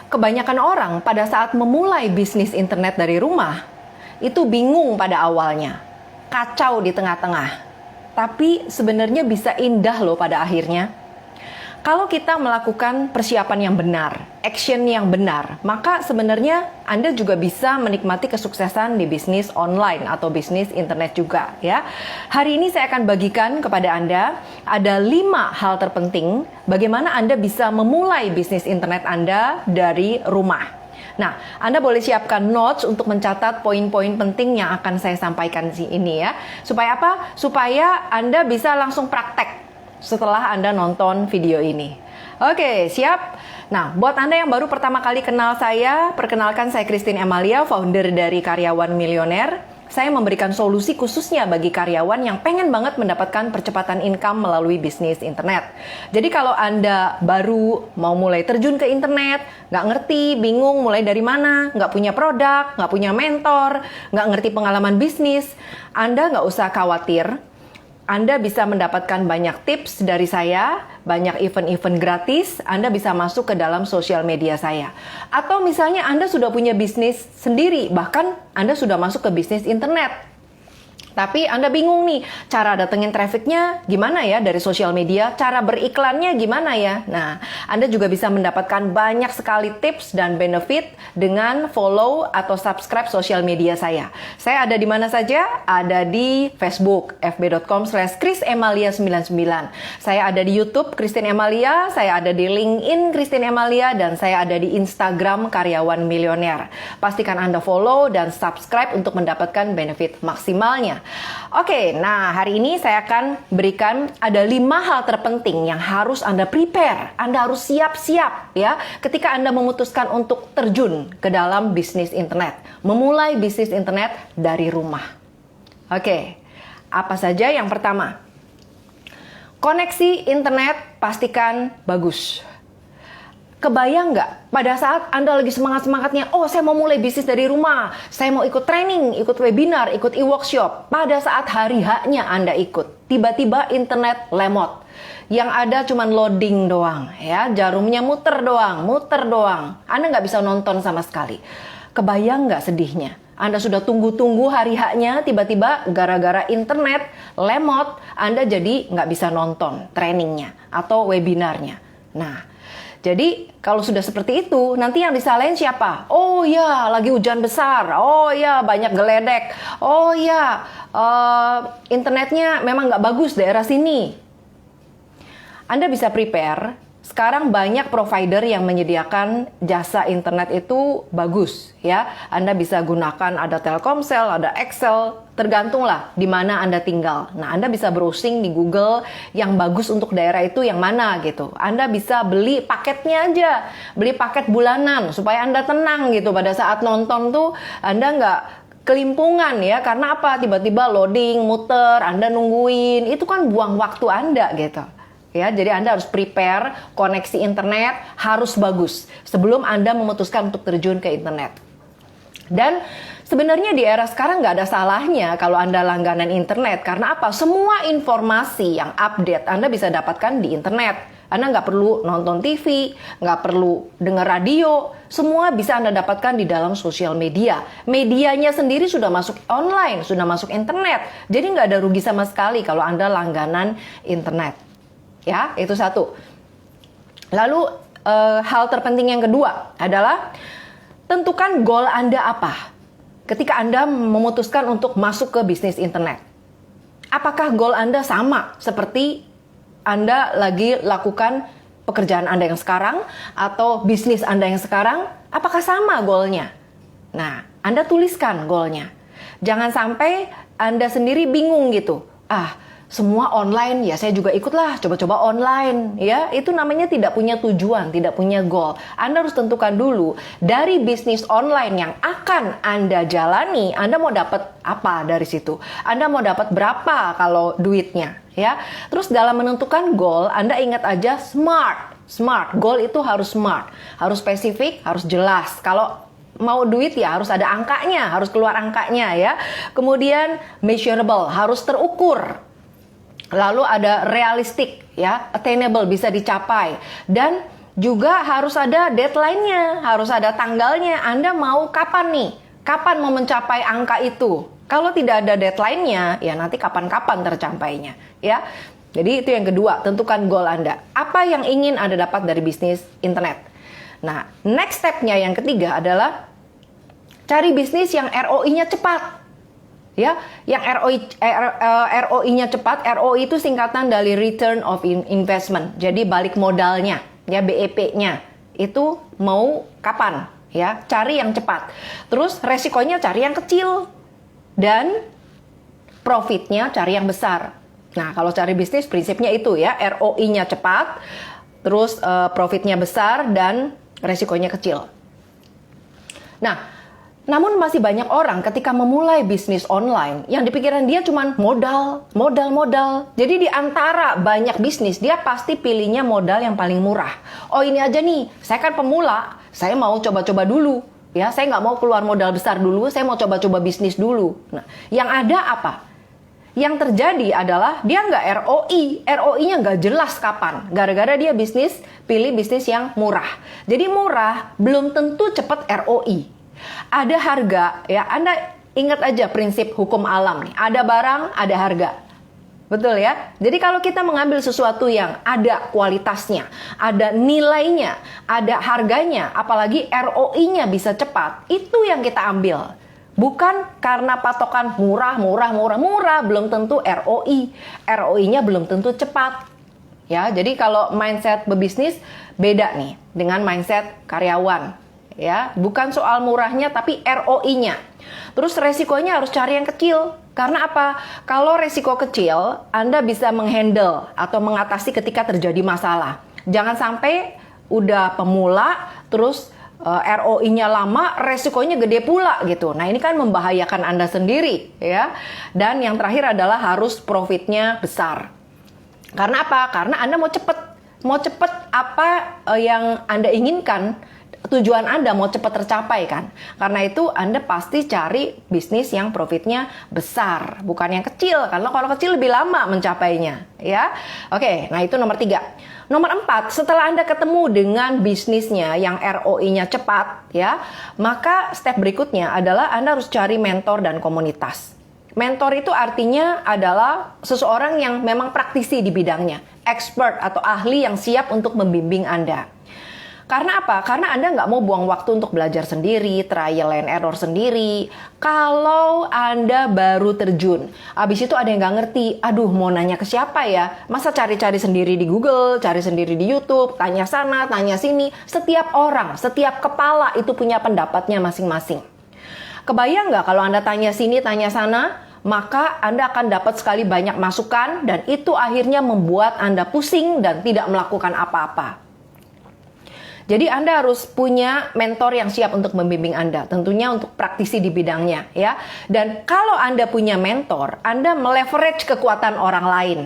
Kebanyakan orang pada saat memulai bisnis internet dari rumah, itu bingung pada awalnya, kacau di tengah-tengah. Tapi sebenarnya bisa indah loh pada akhirnya. Kalau kita melakukan persiapan yang benar, action yang benar, maka sebenarnya Anda juga bisa menikmati kesuksesan di bisnis online atau bisnis internet juga ya. Hari ini saya akan bagikan kepada Anda ada 5 hal terpenting bagaimana Anda bisa memulai bisnis internet Anda dari rumah. Nah, Anda boleh siapkan notes untuk mencatat poin-poin penting yang akan saya sampaikan di ini ya. Supaya apa? Supaya Anda bisa langsung praktek setelah Anda nonton video ini. Oke, siap? Nah, buat Anda yang baru pertama kali kenal saya, perkenalkan saya Christine Emalia, founder dari Karyawan Milioner. Saya memberikan solusi khususnya bagi karyawan yang pengen banget mendapatkan percepatan income melalui bisnis internet. Jadi kalau Anda baru mau mulai terjun ke internet, nggak ngerti, bingung mulai dari mana, nggak punya produk, nggak punya mentor, nggak ngerti pengalaman bisnis, Anda nggak usah khawatir. Anda bisa mendapatkan banyak tips dari saya, banyak event-event gratis, Anda bisa masuk ke dalam sosial media saya. Atau misalnya Anda sudah punya bisnis sendiri, bahkan Anda sudah masuk ke bisnis internet. Tapi Anda bingung nih, cara datengin trafficnya gimana ya dari sosial media, cara beriklannya gimana ya. Nah, Anda juga bisa mendapatkan banyak sekali tips dan benefit dengan follow atau subscribe sosial media saya. Saya ada di mana saja? Ada di Facebook, fb.com/chrisemalia99. Saya ada di YouTube, Christine Emalia. Saya ada di LinkedIn, Christine Emalia. Dan saya ada di Instagram, Karyawan Milioner. Pastikan Anda follow dan subscribe untuk mendapatkan benefit maksimalnya. Oke, nah hari ini saya akan berikan ada 5 hal terpenting yang harus Anda prepare. Anda harus siap-siap ya ketika Anda memutuskan untuk terjun ke dalam bisnis internet. Memulai bisnis internet dari rumah. Oke, apa saja yang pertama? Koneksi internet pastikan bagus. Kebayang nggak pada saat Anda lagi semangat-semangatnya, oh saya mau mulai bisnis dari rumah, saya mau ikut training, ikut webinar, ikut e-workshop. Pada saat hari H-nya Anda ikut, tiba-tiba internet lemot. Yang ada cuma loading doang, ya jarumnya muter doang. Anda nggak bisa nonton sama sekali. Kebayang nggak sedihnya? Anda sudah tunggu-tunggu hari H-nya, tiba-tiba gara-gara internet lemot, Anda jadi nggak bisa nonton trainingnya atau webinarnya. Nah, jadi kalau sudah seperti itu, nanti yang disalahin siapa? Oh ya, lagi hujan besar. Oh ya, banyak geledek. Oh ya, internetnya memang nggak bagus daerah sini. Anda bisa prepare. Sekarang banyak provider yang menyediakan jasa internet itu bagus ya. Anda bisa gunakan ada Telkomsel, ada Excel, tergantunglah di mana Anda tinggal. Nah, Anda bisa browsing di Google yang bagus untuk daerah itu yang mana gitu. Anda bisa beli paketnya aja, beli paket bulanan supaya Anda tenang gitu pada saat nonton tuh Anda nggak kelimpungan ya. Karena apa? Tiba-tiba loading, muter, Anda nungguin, itu kan buang waktu Anda gitu. Ya, jadi Anda harus prepare koneksi internet harus bagus sebelum Anda memutuskan untuk terjun ke internet. Dan sebenarnya di era sekarang nggak ada salahnya kalau Anda langganan internet. Karena apa? Semua informasi yang update Anda bisa dapatkan di internet. Anda nggak perlu nonton TV, nggak perlu dengar radio. Semua bisa Anda dapatkan di dalam sosial media. Medianya sendiri sudah masuk online, sudah masuk internet. Jadi nggak ada rugi sama sekali kalau Anda langganan internet. Ya, itu satu. Lalu hal terpenting yang kedua adalah tentukan goal Anda apa ketika Anda memutuskan untuk masuk ke bisnis internet. Apakah goal Anda sama seperti Anda lagi lakukan pekerjaan Anda yang sekarang atau bisnis Anda yang sekarang? Apakah sama goalnya? Nah, Anda tuliskan goalnya. Jangan sampai Anda sendiri bingung gitu. Semua online, ya saya juga ikutlah, coba-coba online. Ya, itu namanya tidak punya tujuan, tidak punya goal. Anda harus tentukan dulu, dari bisnis online yang akan Anda jalani, Anda mau dapat apa dari situ? Anda mau dapat berapa kalau duitnya? Ya, terus dalam menentukan goal, Anda ingat aja smart. Goal itu harus smart, harus spesifik, harus jelas. Kalau mau duit ya harus ada angkanya, harus keluar angkanya ya. Kemudian measurable, harus terukur. Lalu ada realistic ya, attainable, bisa dicapai. Dan juga harus ada deadline-nya, harus ada tanggalnya. Anda mau kapan nih? Kapan mau mencapai angka itu? Kalau tidak ada deadline-nya, ya nanti kapan-kapan tercapainya, ya. Jadi itu yang kedua, tentukan goal Anda. Apa yang ingin Anda dapat dari bisnis internet? Nah, next step-nya yang ketiga adalah cari bisnis yang ROI-nya cepat. Ya, yang ROI-nya cepat. ROI itu singkatan dari return of investment. Jadi balik modalnya, ya, BEP-nya. Itu mau kapan? Ya, cari yang cepat. Terus resikonya cari yang kecil dan profitnya cari yang besar. Nah, kalau cari bisnis prinsipnya itu ya, ROI-nya cepat, terus profitnya besar dan resikonya kecil. Nah, namun masih banyak orang ketika memulai bisnis online yang dipikiran dia cuma modal. Jadi di antara banyak bisnis dia pasti pilihnya modal yang paling murah. Oh ini aja nih, saya kan pemula, saya mau coba-coba dulu. Ya, saya nggak mau keluar modal besar dulu, saya mau coba-coba bisnis dulu. Nah, yang ada apa? Yang terjadi adalah dia nggak ROI-nya nggak jelas kapan. Gara-gara dia pilih bisnis yang murah. Jadi murah belum tentu cepat ROI. Ada harga, ya, Anda ingat aja prinsip hukum alam nih. Ada barang, ada harga. Betul ya? Jadi kalau kita mengambil sesuatu yang ada kualitasnya, ada nilainya, ada harganya, apalagi ROI-nya bisa cepat, itu yang kita ambil. Bukan karena patokan murah, belum tentu ROI. ROI-nya belum tentu cepat. Ya, jadi kalau mindset berbisnis beda nih dengan mindset karyawan. Ya, bukan soal murahnya tapi ROI-nya. Terus resikonya harus cari yang kecil. Karena apa? Kalau resiko kecil, Anda bisa menghandle atau mengatasi ketika terjadi masalah. Jangan sampai udah pemula, terus ROI-nya lama, resikonya gede pula gitu. Nah, ini kan membahayakan Anda sendiri, ya. Dan yang terakhir adalah harus profitnya besar. Karena apa? Karena Anda mau cepet apa yang Anda inginkan. Tujuan Anda mau cepat tercapai kan? Karena itu Anda pasti cari bisnis yang profitnya besar, bukan yang kecil. Karena kalau kecil lebih lama mencapainya, ya. Oke, nah itu nomor 3. Nomor 4, setelah Anda ketemu dengan bisnisnya yang ROI-nya cepat, ya, maka step berikutnya adalah Anda harus cari mentor dan komunitas. Mentor itu artinya adalah seseorang yang memang praktisi di bidangnya, expert atau ahli yang siap untuk membimbing Anda. Karena apa? Karena Anda nggak mau buang waktu untuk belajar sendiri, trial and error sendiri. Kalau Anda baru terjun, habis itu ada yang nggak ngerti, aduh mau nanya ke siapa ya? Masa cari-cari sendiri di Google, cari sendiri di YouTube, tanya sana, tanya sini. Setiap orang, setiap kepala itu punya pendapatnya masing-masing. Kebayang nggak kalau Anda tanya sini, tanya sana? Maka Anda akan dapat sekali banyak masukan dan itu akhirnya membuat Anda pusing dan tidak melakukan apa-apa. Jadi Anda harus punya mentor yang siap untuk membimbing Anda, tentunya untuk praktisi di bidangnya, ya. Dan kalau Anda punya mentor, Anda meleverage kekuatan orang lain.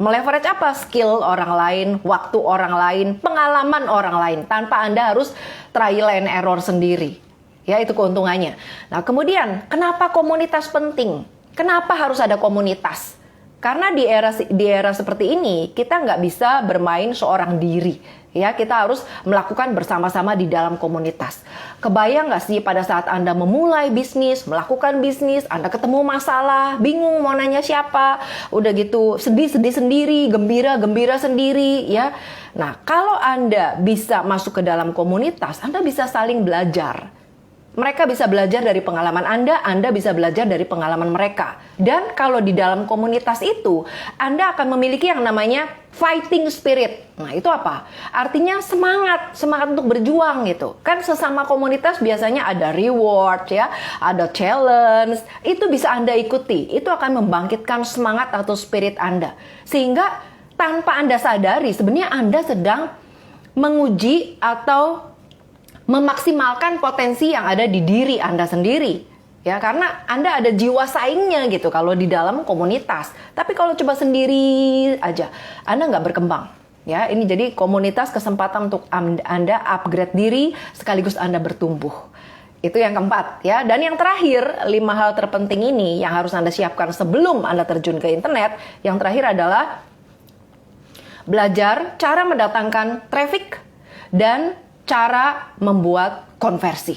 Meleverage apa? Skill orang lain, waktu orang lain, pengalaman orang lain, tanpa Anda harus trial and error sendiri. Ya, itu keuntungannya. Nah, kemudian kenapa komunitas penting? Kenapa harus ada komunitas? Karena di era seperti ini, kita nggak bisa bermain seorang diri. Ya, kita harus melakukan bersama-sama di dalam komunitas. Kebayang nggak sih pada saat Anda memulai bisnis, melakukan bisnis, Anda ketemu masalah, bingung mau nanya siapa, udah gitu sedih sendiri, gembira sendiri, ya. Nah, kalau Anda bisa masuk ke dalam komunitas, Anda bisa saling belajar. Mereka bisa belajar dari pengalaman Anda bisa belajar dari pengalaman mereka. Dan kalau di dalam komunitas itu, Anda akan memiliki yang namanya fighting spirit. Nah, itu apa? Artinya semangat untuk berjuang gitu. Kan sesama komunitas biasanya ada reward ya, ada challenge. Itu bisa Anda ikuti. Itu akan membangkitkan semangat atau spirit Anda. Sehingga tanpa Anda sadari, sebenarnya Anda sedang menguji atau memaksimalkan potensi yang ada di diri Anda sendiri. Ya, karena Anda ada jiwa saingnya gitu kalau di dalam komunitas. Tapi kalau coba sendiri aja, Anda nggak berkembang. Ya, ini jadi komunitas kesempatan untuk Anda upgrade diri sekaligus Anda bertumbuh. Itu yang keempat ya. Dan yang terakhir, 5 hal terpenting ini yang harus Anda siapkan sebelum Anda terjun ke internet. Yang terakhir adalah belajar cara mendatangkan traffic dan cara membuat konversi.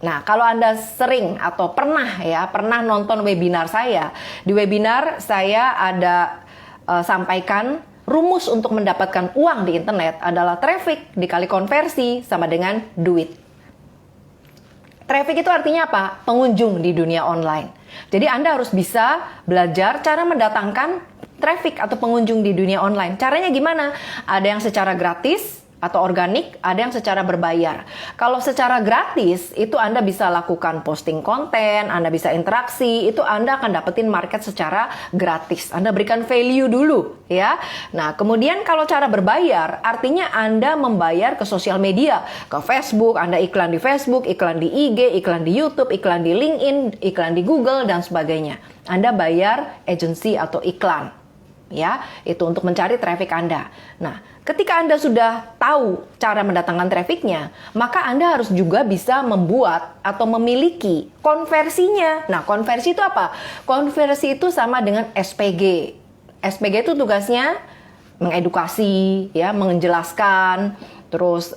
Nah, kalau Anda sering atau pernah nonton webinar saya, di webinar saya ada sampaikan rumus untuk mendapatkan uang di internet adalah traffic dikali konversi sama dengan duit. Traffic itu artinya apa? Pengunjung di dunia online. Jadi Anda harus bisa belajar cara mendatangkan traffic atau pengunjung di dunia online. Caranya gimana? Ada yang secara gratis atau organik, ada yang secara berbayar. Kalau secara gratis, itu Anda bisa lakukan posting konten, Anda bisa interaksi, itu Anda akan dapetin market secara gratis. Anda berikan value dulu, ya. Nah, kemudian kalau cara berbayar, artinya Anda membayar ke sosial media, ke Facebook, Anda iklan di Facebook, iklan di IG, iklan di YouTube, iklan di LinkedIn, iklan di Google, dan sebagainya. Anda bayar agensi atau iklan, ya, itu untuk mencari traffic Anda. Nah, ketika Anda sudah tahu cara mendatangkan trafficnya, maka Anda harus juga bisa membuat atau memiliki konversinya. Nah, konversi itu apa? Konversi itu sama dengan SPG. SPG itu tugasnya mengedukasi, ya, menjelaskan. Terus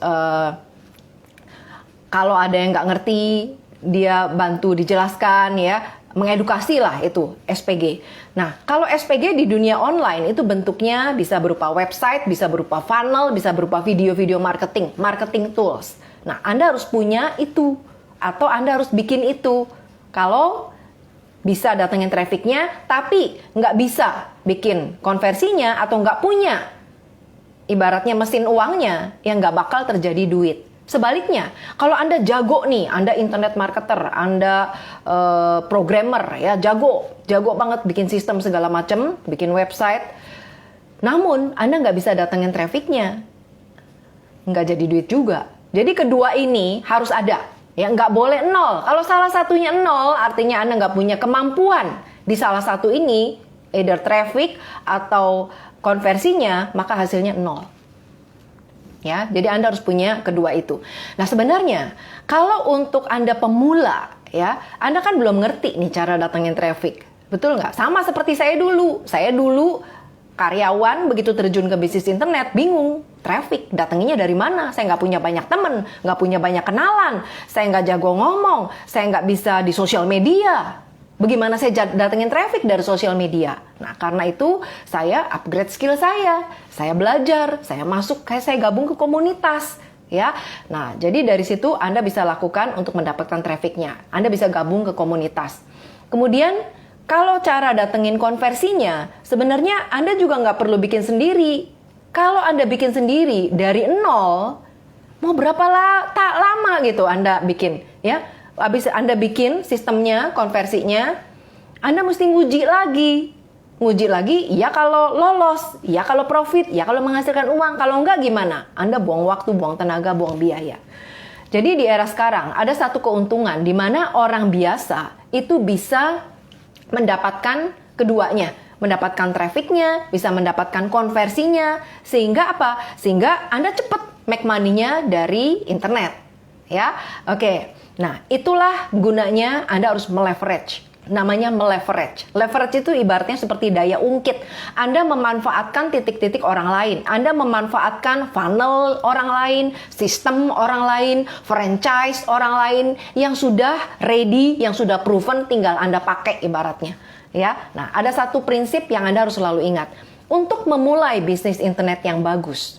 kalau ada yang nggak ngerti, dia bantu dijelaskan, ya. Mengedukasi lah itu SPG. Nah, kalau SPG di dunia online itu bentuknya bisa berupa website, bisa berupa funnel, bisa berupa video-video marketing tools. Nah, Anda harus punya itu atau Anda harus bikin itu. Kalau bisa datengin trafficnya, tapi nggak bisa bikin konversinya atau nggak punya ibaratnya mesin uangnya, yang nggak bakal terjadi duit. Sebaliknya, kalau Anda jago nih, Anda internet marketer, Anda programmer, ya, jago banget bikin sistem segala macam, bikin website. Namun Anda nggak bisa datengin trafficnya, nggak jadi duit juga. Jadi kedua ini harus ada, ya, nggak boleh nol. Kalau salah satunya nol, artinya Anda nggak punya kemampuan di salah satu ini, either traffic atau konversinya, maka hasilnya nol. Ya, jadi Anda harus punya kedua itu. Nah, sebenarnya kalau untuk Anda pemula, ya, Anda kan belum ngerti nih cara datengin traffic. Betul nggak? Sama seperti saya dulu. Saya dulu karyawan, begitu terjun ke bisnis internet, bingung. Traffic, datenginnya dari mana? Saya nggak punya banyak temen, nggak punya banyak kenalan. Saya nggak jago ngomong, saya nggak bisa di sosial media. Bagaimana saya datengin traffic dari sosial media? Nah, karena itu saya upgrade skill saya belajar, saya masuk, saya gabung ke komunitas, ya. Nah, jadi dari situ Anda bisa lakukan untuk mendapatkan trafficnya. Anda bisa gabung ke komunitas. Kemudian, kalau cara datengin konversinya, sebenarnya Anda juga nggak perlu bikin sendiri. Kalau Anda bikin sendiri dari nol, mau berapa tak lama gitu Anda bikin, ya. Habis Anda bikin sistemnya, konversinya, Anda mesti nguji lagi, ya kalau lolos, ya kalau profit, ya kalau menghasilkan uang. Kalau enggak gimana? Anda buang waktu, buang tenaga, buang biaya. Jadi di era sekarang ada satu keuntungan di mana orang biasa itu bisa mendapatkan keduanya. Mendapatkan trafficnya, bisa mendapatkan konversinya. Sehingga apa? Sehingga Anda cepat make money-nya dari internet. Ya, oke. Nah, itulah gunanya Anda harus meleverage. Namanya meleverage. Leverage itu ibaratnya seperti daya ungkit. Anda memanfaatkan titik-titik orang lain. Anda memanfaatkan funnel orang lain, sistem orang lain, franchise orang lain yang sudah ready, yang sudah proven, tinggal Anda pakai ibaratnya. Ya, nah, ada satu prinsip yang Anda harus selalu ingat. Untuk memulai bisnis internet yang bagus,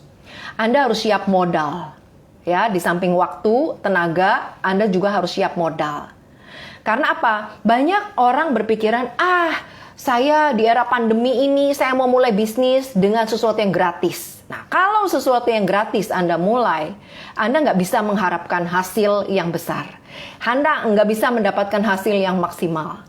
Anda harus siap modal. Ya, di samping waktu, tenaga, Anda juga harus siap modal. Karena apa? Banyak orang berpikiran, saya di era pandemi ini, saya mau mulai bisnis dengan sesuatu yang gratis. Nah, kalau sesuatu yang gratis Anda mulai, Anda nggak bisa mengharapkan hasil yang besar. Anda nggak bisa mendapatkan hasil yang maksimal.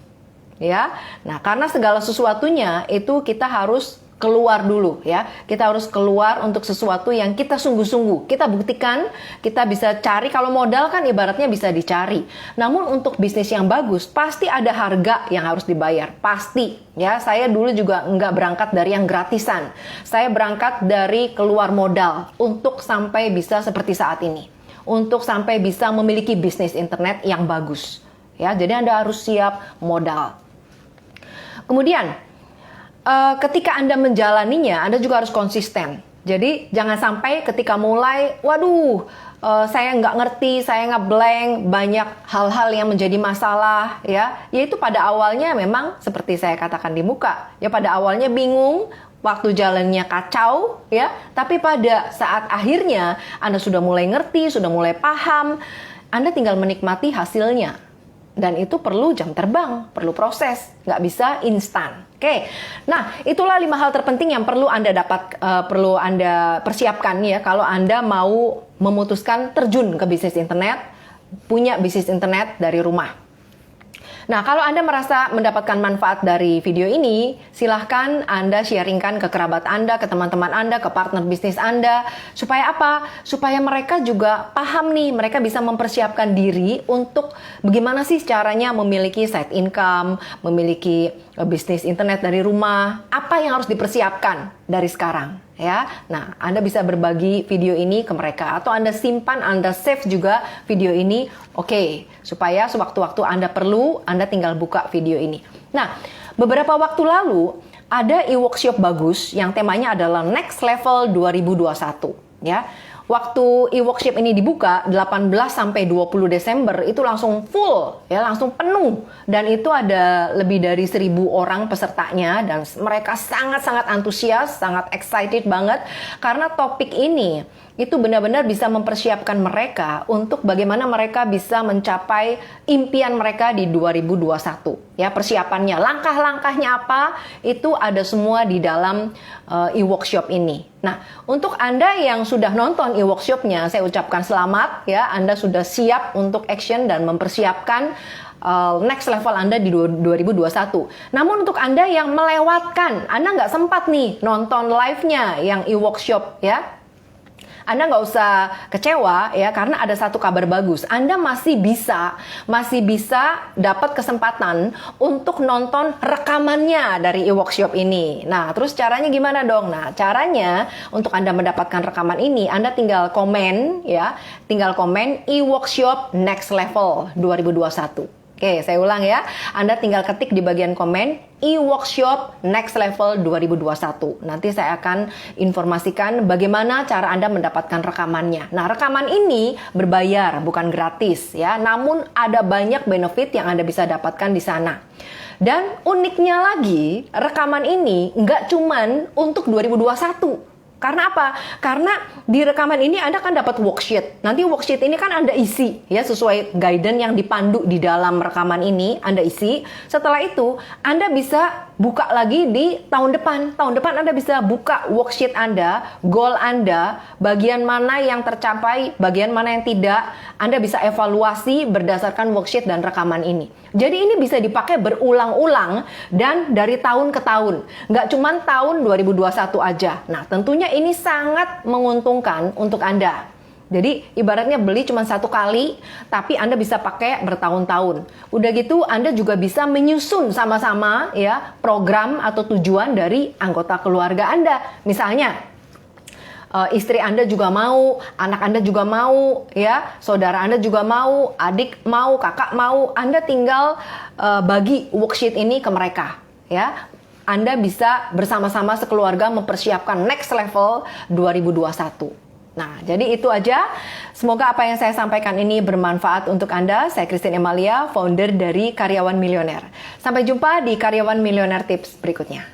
Ya, nah, karena segala sesuatunya itu kita harus keluar dulu, ya. Kita harus keluar untuk sesuatu yang kita sungguh-sungguh. Kita buktikan, kita bisa cari. Kalau modal kan ibaratnya bisa dicari. Namun untuk bisnis yang bagus, pasti ada harga yang harus dibayar. Pasti, ya. Saya dulu juga nggak berangkat dari yang gratisan. Saya berangkat dari keluar modal untuk sampai bisa seperti saat ini. Untuk sampai bisa memiliki bisnis internet yang bagus. Ya, jadi Anda harus siap modal. Kemudian, ketika Anda menjalaninya, Anda juga harus konsisten. Jadi jangan sampai ketika mulai, waduh, saya nggak ngerti, saya ngeblank, banyak hal-hal yang menjadi masalah, ya. Yaitu pada awalnya memang seperti saya katakan di muka, ya pada awalnya bingung, waktu jalannya kacau, ya. Tapi pada saat akhirnya Anda sudah mulai ngerti, sudah mulai paham, Anda tinggal menikmati hasilnya. Dan itu perlu jam terbang, perlu proses, nggak bisa instan. Oke, nah itulah 5 hal terpenting yang perlu Anda perlu Anda persiapkan ya kalau Anda mau memutuskan terjun ke bisnis internet, punya bisnis internet dari rumah. Nah, kalau Anda merasa mendapatkan manfaat dari video ini, silahkan Anda sharingkan ke kerabat Anda, ke teman-teman Anda, ke partner bisnis Anda. Supaya apa? Supaya mereka juga paham nih, mereka bisa mempersiapkan diri untuk bagaimana sih caranya memiliki side income, memiliki bisnis internet dari rumah. Apa yang harus dipersiapkan dari sekarang? Ya, nah Anda bisa berbagi video ini ke mereka atau Anda simpan, Anda save juga video ini, oke, supaya sewaktu-waktu Anda perlu, Anda tinggal buka video ini. Nah, beberapa waktu lalu ada e-workshop bagus yang temanya adalah Next Level 2021, ya. Waktu e-workshop ini dibuka 18 sampai 20 Desember itu langsung full, ya, langsung penuh, dan itu ada lebih dari 1.000 orang pesertanya dan mereka sangat-sangat antusias, sangat excited banget karena topik ini itu benar-benar bisa mempersiapkan mereka untuk bagaimana mereka bisa mencapai impian mereka di 2021. Ya, persiapannya, langkah-langkahnya apa, itu ada semua di dalam e-workshop ini. Nah, untuk Anda yang sudah nonton e-workshopnya, saya ucapkan selamat ya, Anda sudah siap untuk action dan mempersiapkan next level Anda di 2021. Namun untuk Anda yang melewatkan, Anda nggak sempat nih nonton live-nya yang e-workshop ya, Anda nggak usah kecewa ya, karena ada satu kabar bagus. Anda masih bisa dapat kesempatan untuk nonton rekamannya dari e-workshop ini. Nah, terus caranya gimana dong? Nah, caranya untuk Anda mendapatkan rekaman ini, Anda tinggal komen ya, tinggal komen e-workshop next level 2021. Oke, saya ulang ya. Anda tinggal ketik di bagian komen e-workshop next level 2021. Nanti saya akan informasikan bagaimana cara Anda mendapatkan rekamannya. Nah, rekaman ini berbayar, bukan gratis ya. Namun ada banyak benefit yang Anda bisa dapatkan di sana. Dan uniknya lagi, rekaman ini nggak cuman untuk 2021. Karena apa? Karena di rekaman ini Anda kan dapat worksheet. Nanti worksheet ini kan Anda isi ya sesuai guidance yang dipandu di dalam rekaman ini Anda isi. Setelah itu Anda bisa buka lagi di tahun depan. Tahun depan Anda bisa buka worksheet Anda, goal Anda, bagian mana yang tercapai, bagian mana yang tidak. Anda bisa evaluasi berdasarkan worksheet dan rekaman ini. Jadi ini bisa dipakai berulang-ulang dan dari tahun ke tahun. Nggak cuma tahun 2021 aja. Nah, tentunya ini sangat menguntungkan untuk Anda. Jadi ibaratnya beli cuma satu kali, tapi Anda bisa pakai bertahun-tahun. Udah gitu Anda juga bisa menyusun sama-sama ya program atau tujuan dari anggota keluarga Anda. Misalnya istri Anda juga mau, anak Anda juga mau, ya, saudara Anda juga mau, adik mau, kakak mau. Anda tinggal bagi worksheet ini ke mereka, ya. Anda bisa bersama-sama sekeluarga mempersiapkan next level 2021. Nah, jadi itu aja. Semoga apa yang saya sampaikan ini bermanfaat untuk Anda. Saya Christine Emalia, founder dari Karyawan Milioner. Sampai jumpa di Karyawan Milioner Tips berikutnya.